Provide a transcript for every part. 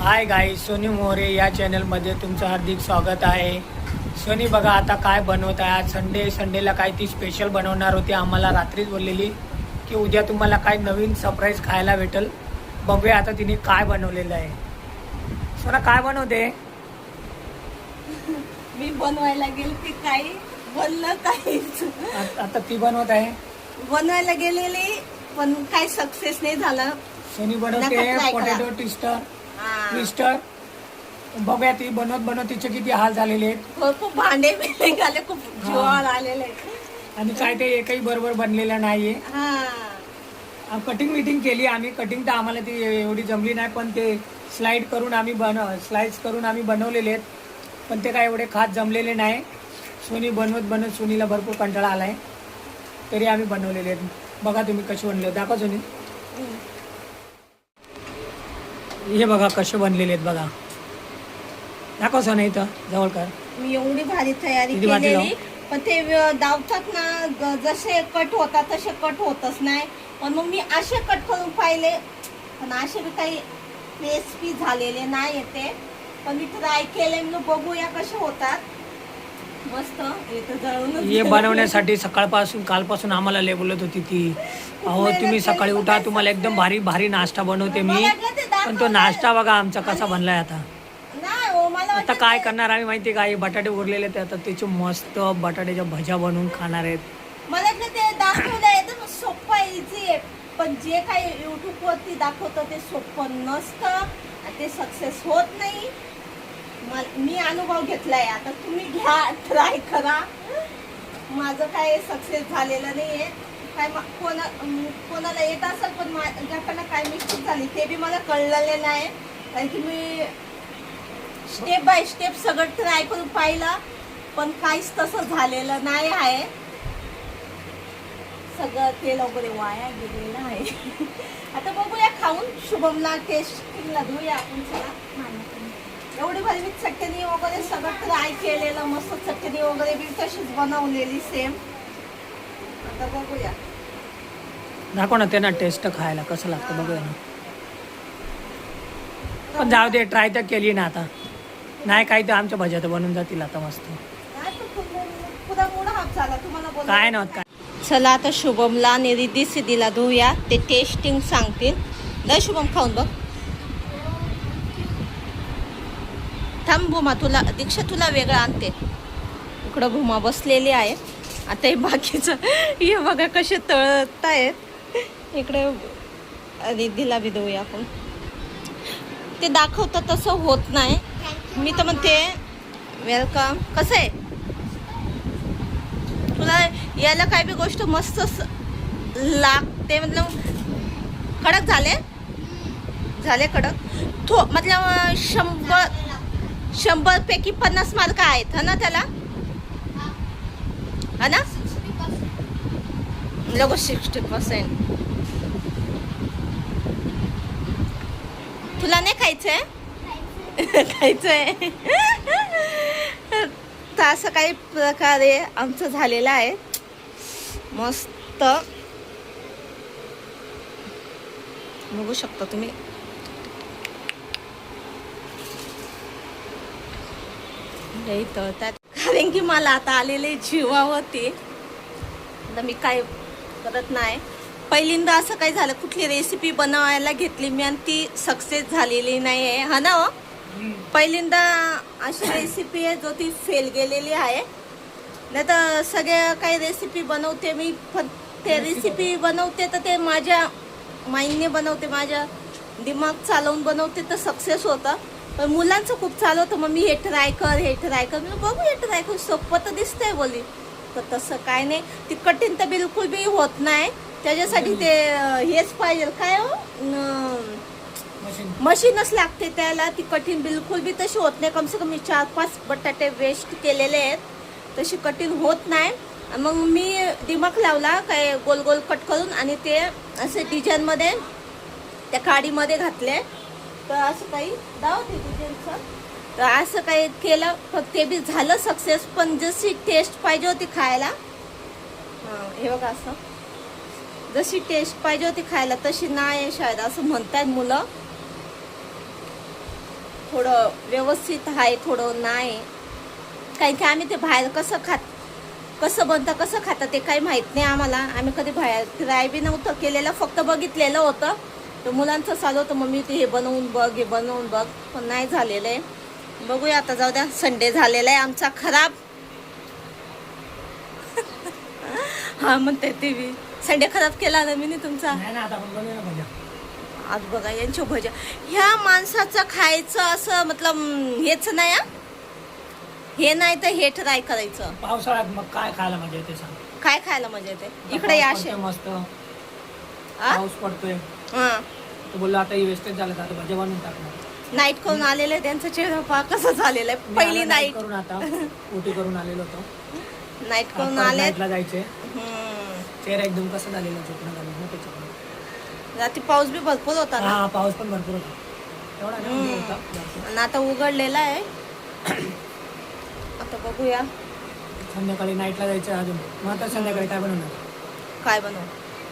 Hi guys, Sony More या चॅनलमध्ये तुमचं हार्दिक स्वागत आहे. सोनी बघा आता काय बनवत आहे. आज संडेला काय ती स्पेशल बनवणार होती. आम्हाला रात्रीच बोललेली की उद्या तुम्हाला काय नवीन सरप्राईज खायला भेटेल. बघूया आता तिने काय बनवलेलं आहे. सोना काय बनवते? मी बनवायला गेली ती काही बनलं काहीच. आता ती बनवत आहे. बनवायला गेलेली पण काही सक्सेस नाही झालं. सोनी बनवते पोटॅटो ट्विस्टर. बघूया ती बनवत तिचे किती हाल झालेले आहेत. खूप भांडे निघाले, खूप जीवावर आलेले. आणि काय ते एकही बरोबर बनलेलं नाहीये. कटिंग केली आम्ही. कटिंग तर आम्हाला ती एवढी जमली नाही, पण ते स्लाइड्स करून आम्ही बनवलेले आहेत. पण ते काय एवढे खास जमलेले नाही. सोनी बनवत सोनीला भरपूर कंटाळा आलाय, तरी आम्ही बनवलेले आहेत. बघा तुम्ही कसे बनले. दाखवा सोनी. हे बघा कसे बनलेले आहेत. बघा दाखव सोना, इथं जवळ कर. मी एवढी भारी तयारी केलेली, पण ते दावतात ना, जसे कट होतात तसे कट होतच नाही. पण मग मी असे कट करून पाहिले, पण असे बी काही रेसिपी झालेले नाही येते. पण मी ट्राय केले, मी बघूया कसे होतात. मस्त हे बनवण्यासाठी कालपासून आम्हाला लय बोलत होती ती. अहो तुम्ही सकाळी उठा, तुम्हाला एकदम भारी भारी नाश्ता बनवते मी. पण तो नाश्ता बघा आमचा कसा बनलाय. आता काय करणार आम्ही माहिती का, बटाटे उरलेले ते आता त्याचे मस्त बटाट्याच्या भज्या बनवून खाणार आहेत. मला ते दाखवलंय तर सोपं इझी आहे, पण जे काही युट्यूब वरती दाखवतं ते सोपं नसतं, ते सक्सेस होत नाही. मी अनुभव घेतलाय. आता तुम्ही घ्या, ट्राय करा. माझं काय सक्सेस झालेलं नाहीये. काय कोणाला येत असेल, पण माझ्याकडनं काय मिस्टेक झाली ते बी मला कळलेलं नाही. कारण की मी स्टेप बाय स्टेप सगळं ट्राय करून पाहिलं, पण काहीच तसं झालेलं नाही आहे. सगळं तेल वगैरे वाया गेलेलं आहे. आता बघूया खाऊन. शुभमला टेस्टिंगला देऊया आपण. चला, एवढी भारी मी चटणी वगैरे सगळं ट्राय केलेलं. मस्त चटणी वगैरे बी तशीच बनवलेली सेम. आता बघूया. दाखव ना त्यांना टेस्ट खायला कसं लागतं बघूया ना. पण जाऊ दे, ट्राय तर केली ना. आता नाही काही तर आमच्या भज्या तर बनून जातील आता मस्त. काय नव्हतं काय. चला आता शुभमला आणि रिद्धी सिद्धीला धुया, ते टेस्टिंग सांगतील. द शुभम खाऊन बघ. थांब भूमा, दीक्षा तुला वेगळं आणते. इकडं भूमा बसलेली आहे. आता हे बाकीचं हे बघा कसे तळत आहेत. इकडे रिद्धीला बी देऊया आपण. ते दाखवतं तसं होत नाही. मी तर म्हणते वेलकम. कसं आहे तुला याला काय बी गोष्ट मस्त लागते. मतलब कडक झाले कडक. मतलब 100 पैकी 50 मार्क आहेत है ना त्याला, है ना. लोक 60%. तुला नाही खायचंय? खायचंय. तर असं काही प्रकारे आमचं झालेलं आहे. मस्त बघू शकता तुम्ही. तळतात कारण की मला आता आलेले जीवावरती. आता मी काय करत नाही. पहिल्यांदा असं काय झालं, कुठली रेसिपी बनवायला घेतली मी आणि ती सक्सेस झालेली नाही आहे, हा ना. पहिल्यांदा अशी रेसिपी आहे जो ती फेल गेलेली आहे. नाही तर सगळ्या काही रेसिपी बनवते मी, पण ते रेसिपी बनवते तर ते माझ्या माइंडने बनवते, माझ्या दिमाग चालवून बनवते तर सक्सेस होतं. पण मुलांचं खूप चालू होतं, मग मी हे ट्राय कर मी बघू हे ट्राय कर, सोपं तर दिसतंय बोली. तर तसं काय नाही. ती कठीण तर बिलकुल बी होत नाही. त्याच्यासाठी ते हेच पाहिजे काय हो, मशीनच लागते त्याला. ती कठीण बिलकुल बी तशी होत नाही. कमसे कम मी 4-5 बटाटे वेस्ट केलेले आहेत, तशी कठीण होत नाही. मग मी दिमाग लावला काय गोल गोल कट करून आणि ते असे डिझाईनमध्ये त्या काडीमध्ये घातले. तर असं काही दावते डिझाईनचं. तर असं काही केलं, पण ते बी झालं सक्सेस. पण जशी टेस्ट पाहिजे होती खायला, हे बघा असं जशी टेस्ट पाहिजे होती खायला तशी नाही शायद असं म्हणतायत मुलं. थोडं व्यवस्थित आहे थोडं नाही. कारण की आम्ही ते बाहेर कसं बनतं कसं खातं ते काही माहीत नाही आम्हाला. आम्ही कधी बाहेर ट्राय बी नव्हतं केलेलं, फक्त बघितलेलं होतं. तर मुलांचं चालू होतं मम्मी ते हे बनवून बघ, पण नाही झालेलं आहे. बघूया आता, जाऊ द्या. संडे झालेला आहे आमचा खराब. हा म्हणते ते बी संडे खराब केला ना मी तुमचा. नाही ना, आता आपण बनवूया ना भज्या. आज बघा यांच्या भज्या, ह्या माणसाचं खायचं असं मतलब हेच नाही हा. हे नाही तर हे ट्राय करायचं. पावसाळ्यात मग काय खायला मजा येते सांग. काय खायला मजा येते इकडे या पाऊस असे. पडतोय मस्त हा? पाऊस पडतोय. हा. तू बोललो आता वेस्टेज झालं तर आता भज्या बनवून टाकणार. नाईट करून आलेले त्यांचा चेहरा पहा कसं झालेला आहे. मी पहिली आलो नाईट करून आता उटी करून आलेलो होतो. नाईट करून आता आले. नाईटला जायचे. चेहरा एकदम कसं झालेला झोपणं झालं ना त्याच्यामुळे. रात्री पाऊस बी भरपूर होता ना. हा पाऊस पण भरपूर होता. एवढा नाही होता भरपूर. आणि आता उघडलेला आहे. आता बघूया संध्याकाळी नाईटला जायचं अजून. मग आता संध्याकाळी काय बनवणार काय बनवू.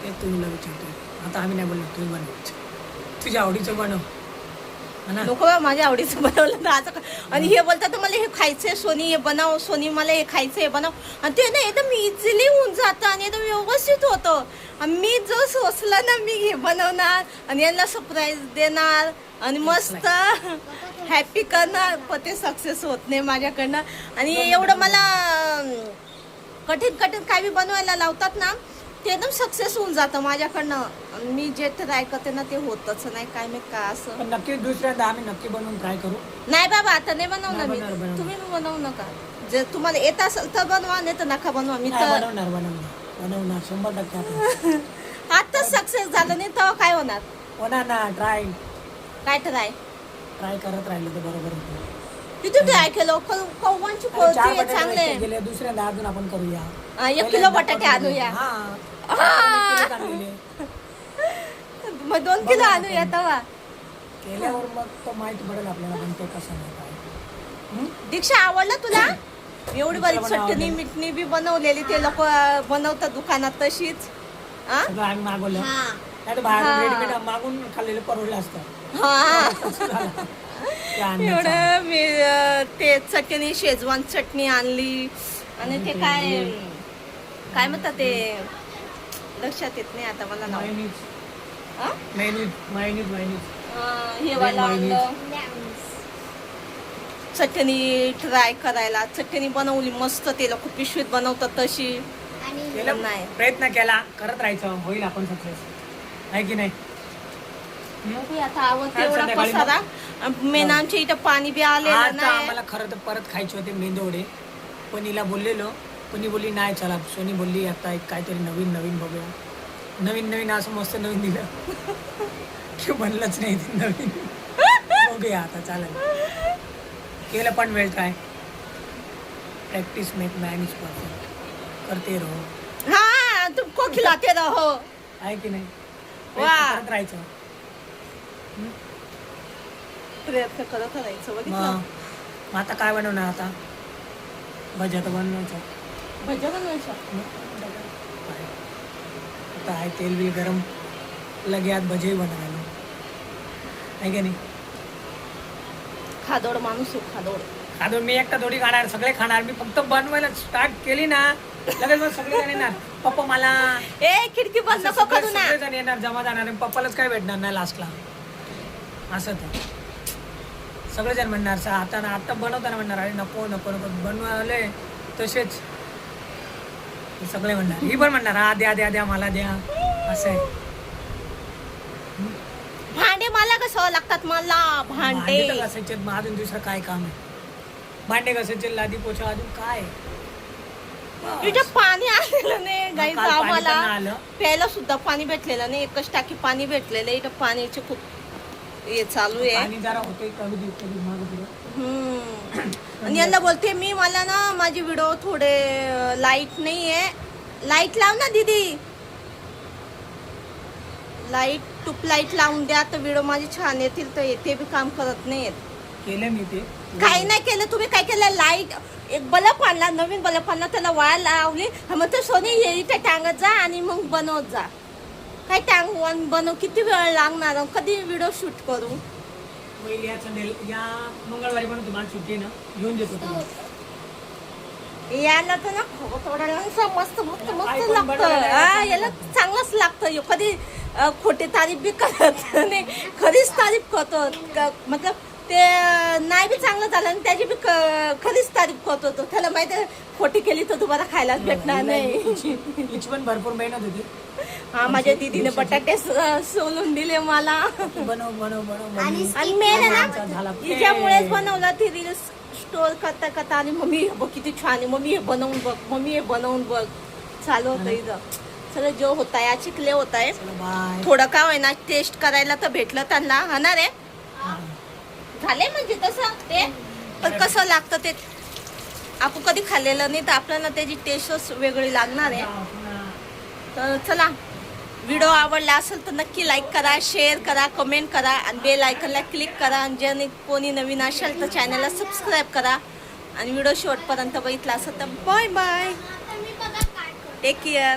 ते तुला विचारतोय. आता आम्ही नाही बोललो, तुम्ही बनव तुझ्या आवडीचं बनव. हा ना? नको बा, माझ्या आवडीचं बनवलं ना आता. आणि हे बोलतात मला हे खायचंय सोनी, हे बनव सोनी, मला हे खायचं हे बनव. आणि ते ना एकदम इझिली होऊन जातं आणि एकदम व्यवस्थित होतं. आणि मी जो सोचलं ना मी हे बनवणार आणि यांना सरप्राईज देणार आणि मस्त हॅपी करणार, पण ते सक्सेस होत नाही माझ्याकडनं. आणि एवढं मला कठीण काय बी बनवायला लावतात ना ते एकदम सक्सेस होऊन जातं माझ्याकडनं. आणि मी जे ट्राय करते ना ते होतच नाही. काय मी का असं पण नक्की दुसऱ्यांदा आम्ही नक्की बनवून ट्राय करू. नाही बाबा, आता नाही बनवणार मी. बनवणार. तुम्ही बनवू नका. जर तुम्हाला येत असेल तर बनवा, नाही तर नका बनवा. मी नाही, तर बनवणार 100% आपण. आताच सक्सेस झालं नाही तेव्हा काय होणार. होणार ना. ट्राय करत राहिलं तर बरोबर होतं. किती ट्राय केलं कव्वांची अरे, 4 पोळी बटाटे चांगले. द्यायचे गेले, दुसऱ्यांदा अजून आपण करूया. 1 किलो बटाटे आणूया. हा. हा. आपण 1 किलो आणलेले. मग 2 किलो आणूया तेव्हा. केल्यावर मग तो माहिती पडेल आपल्याला पण ते कसं नाही काय. दीक्षा आवडलं तुला. एवढी बारीक दीक्षाला पण चटणी आवडलं. मिटणी बी बनवलेली ते लोक बनवतात दुकानात तशीच. हा? सगळं आम्ही मागवलं. हा. नाही तर बाहेर हा. रेडीमेड मागून खाल्लेलं परवडलं असतं. हा. त्या अन्नाचं. एवढं मी ते चटणी शेजवान चटणी आणली आणि ते काय म्हणतात ते लक्षात येत नाही आता मला नाव. मायोनीज. हा? मायोनीज. हे वाला आणलं. चटणी ट्राय करायला. चटणी बनवली मस्त. ते लोक पिशवीत बनवतात तशी. केलं, नाही. प्रयत्न केला, करत राहायचं, होईल आपण सक्सेस. आहे की नाही. बघूया आता आवडते आज एवढा संध्याकाळी पसारा. मेन आमच्या इथं पाणी बी आलेलं आज तर नाही. आम्हाला खरं तर परत खायचे होते मेंदोवडे. पण हिला बोललेलो, पण ही बोलली नाही चला. सोनी बोलली आता एक काहीतरी नवीन बघूया. नवीन असं मस्त नवीन दिलं की बनलंच नाही ते नवीन. बघूया आता चालेल. केलं पण वेळ काय. Practice make man is perfect. करते रहो. हा तुमको खिलाते रहो. आहे की नाही. वा. प्रयत्न करत राहायचं. प्रयत्न करत राहायचं. बघितलं मग आता काय बनवणार आता. भज्या तर बनवायचं. भज्या बनवायच्या. आता आहे तेल बिल गरम लगे आज भजे बनवायला. आहे की नाही. खादोड माणूस आहे, खादोड. खादून मी एकटा थोडी खाणार, सगळे खाणार. मी फक्त बनवायला स्टार्ट केली ना लगेच मग सगळे जण येणार. पप्पा मला ए खिडकी बंद नको करू ना. सगळे जण येणार, जमा जाणार. आणि पप्पालाच काय भेटणार नाही लास्टला. असं तर सगळेजण म्हणणार आता बनवताना म्हणणार अरे नको बनवाले तसेच. सगळे म्हणणार. ही पण म्हणणार हा द्या मला द्या. असं आहे. भांडे मला कसं लागतात. मला भांडे तर घासायचे. मग अजून दुसरं काय काम आहे. भांडे घासायचे, लादी पोछा, अजून काय. इथं पाणी आलेलं नाही गाईच काल पाणी आम्हाला. पण आलं. प्यायला सुद्धा पाणी भेटलेलं नाही. एकच टाकी पाणी भेटलेलं आहे. इथं पाण्याचे खूप हे चालू आहे. पाणी जरा होते कधी मागं पुढे. आणि यांना बोलते मी मला ना माझे व्हिडिओ थोडे लाईट नाही आहे. लाईट लाव ना दीदी. लाईट लावून द्या तर व्हिडिओ माझे छान येतील. तर ते बी काम करत नाहीत. केलं मी ते. काही नाही केलं. तुम्ही काय केलं. लाईट एक बल्ब आणला, नवीन बल्ब आणला, त्याला वाया लावली. मग ते सोनी इथे टांगत जा आणि मग बनवत जा. काय टांग बनव किती वेळ लागणार. कधी व्हिडिओ शूट करू. पहिली या संडेल या मंगळवारी पण तुम्हाला सुट्टी आहे ना, घेऊन देतो तुम्हाला. याला तर ना थोडा मस्त मस्त काय मस्त पण लागतं. बनवायला हा, याला चांगलंच लागतं. कधी खोटी तारीफ बी करत नाही, खरीच तारीफ करतो. मतलब ते नाही बी चांगलं झालं आणि त्याची बी खरीच तारीफ करतो तो. त्याला माहिती आहे, खोटी केली तर तुम्हाला खायलाच भेटणार नाही. हिची पण भरपूर मेहनत होती. हा, माझ्या दीदीने बटाटे सोलून दिले मला. बनव बनव बनव आणि मेन आहे आमचा झाला ना, हिच्यामुळेच बनवला. ती रील्स स्टोर करता करता आणि मम्मी हे बघ किती छान आहे, मम्मी हे बनवून बघ, मम्मी हे बनवून बघ चालू होतं इथं. सगळं जो होता या चिकले होत आहे. बाय. थोडं का होईना टेस्ट करायला तर भेटलं त्यांना. हा ना रे, झाले म्हणजे तसं ते. पण कसं लागतं ते आपण कधी खाल्लेलं नाही, तर आपल्याला त्याची टेस्टच वेगळी लागणार आहे. तर चला, व्हिडिओ आवडला असेल तर नक्की लाईक करा, शेअर करा, कमेंट करा आणि बेल आयकनला क्लिक करा. आणि ज्याने कोणी नवीन असेल तर चॅनलला सबस्क्राईब करा. आणि व्हिडिओ शेवटपर्यंत बघितला असेल तर बाय बाय, टेक केअर.